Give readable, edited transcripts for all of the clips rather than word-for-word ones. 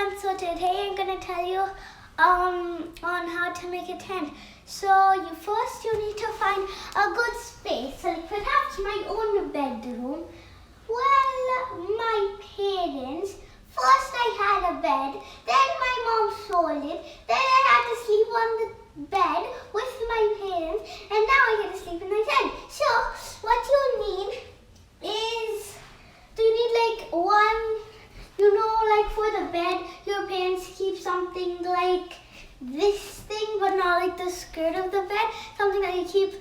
everyone, so today I'm going to tell you on how to make a tent. So you need to find a good space, like perhaps my own bedroom. Well, my parents, first I had a bed, then my mom sold it, then I had to sleep on the bed with my parents, and now I get to sleep in my tent. So what you need is, like one, like for the bed, your parents keep something like this thing, but not like the skirt of the bed, something that you keep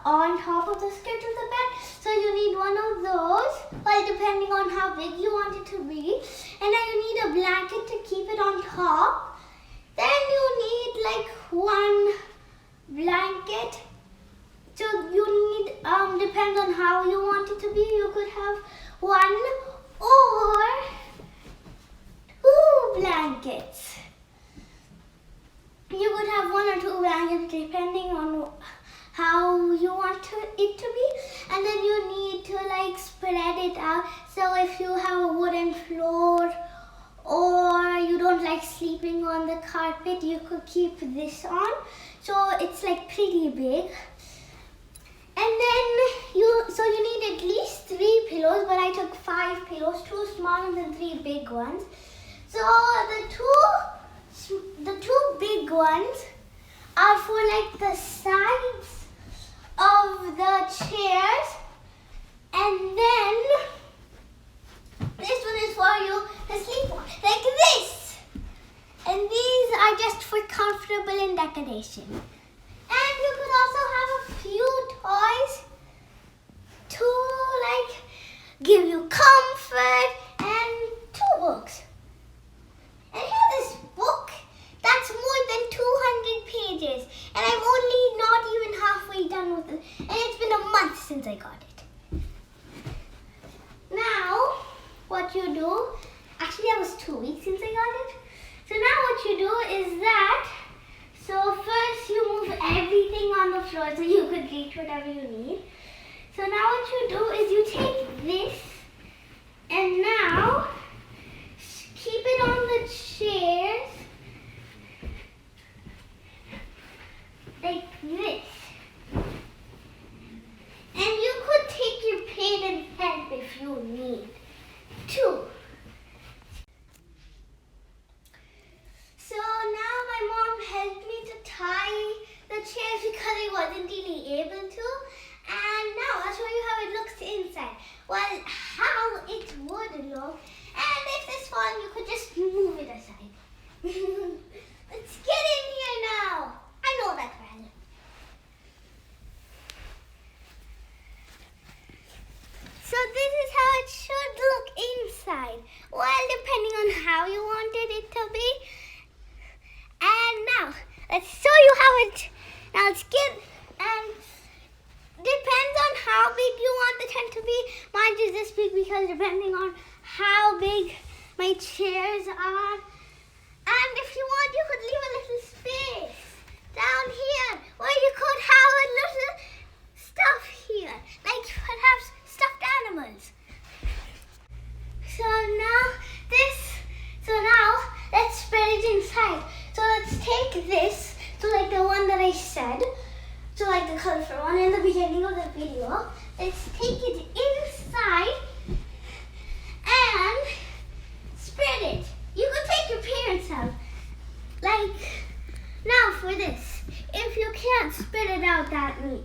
on top of the skirt of the bed. So you need one of those, well, depending on how big you want it to be. And then you need a blanket to keep it on top. Then you need like one blanket. So you need, depends on how you want it to be. You could have one or two blankets. You could have one or two blankets depending on how you want it to be. And then you need to like spread it out. So if you have a wooden floor or you don't like sleeping on the carpet, you could keep this on. So it's like pretty big. And then you need at least 3 pillows, but I took 5 pillows, 2 small ones and 3 big ones. So the two big ones are for like the sides of the chairs, and then this one is for you to sleep on, like this. And these are just for comfortable and decoration. And you could also have a few toys to like give you comfort, and 2 books. And here this book, that's more than 200 pages. And I'm only not even halfway done with it. And it's been a month since I got it. Now, what you do, actually that was 2 weeks since I got it. So now what you do is that, so first you move everything on the floor so you could reach whatever you need. So now what you do is you take this and now keep it on the chairs like this. And you could take your parents' help if you need to. So now my mom helped me to tie the chairs because I wasn't really able to. And now I'll show you how it looks inside. Well, how it would look. And if this one, you could just move it aside. Let's get in here now. I know that well. So this is how it should look inside. Well, depending on how you wanted it to be. And now, let's show you how it, now let's get, and depends on how big you want the tent to be. Mine is this big because depending on how big my chairs are. And if you want, you could leave a little space down here where you could have a little stuff here, like perhaps stuffed animals. So now let's spread it inside. So let's take this, so like the one that I said, so like the colorful one in the beginning of the video. Let's take it inside and spread it. You could take your parents out. Like, now for this, if you can't spread it out that neat.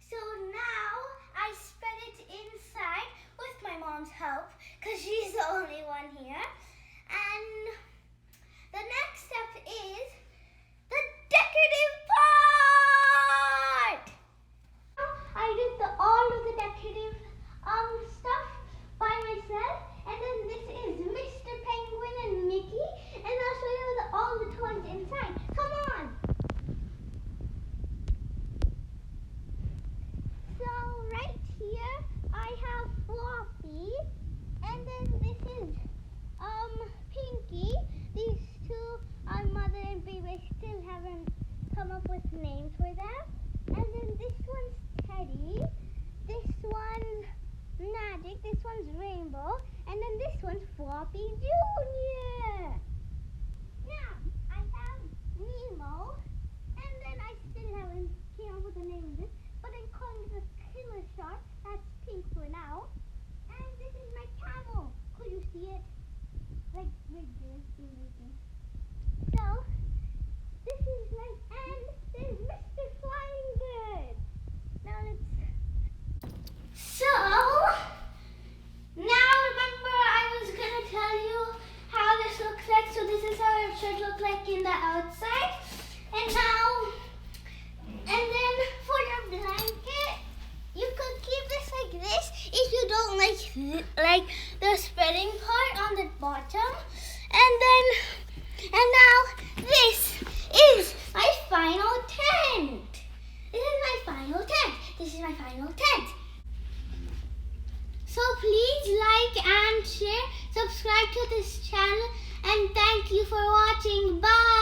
So now I spread it inside with my mom's help, because she's the only one here. And the next step is the decorative part. I did all of the decorative stuff by myself, and then this is Mr. Penguin and Mickey, and I'll show you all the toys inside. Come on! So right here I have Fluffy, and then this is Pinky. These two are mother and baby. I still haven't come up with names for them. And then this one's Teddy, this one Magic, this one's Rainbow, and then this one's Fluffy. Poppy Jr. Now, I have Nemo, and then I still haven't came up with a name of this, but I'm calling it a killer shark. That's pink for now. And this is my camel. Could you see it? Like right there, So, this is like, and there's Mr. Flying Bird. Now let's. So, now remember I was gonna tell you how this looks like. So this is how it should look like in the outside. And now, and then for your blanket, you could keep this like this if you don't like the spreading part on the bottom. And now this is my final tent. This is my final tent. This is my final tent. So please like and share, subscribe to this channel, and thank you for watching. Bye.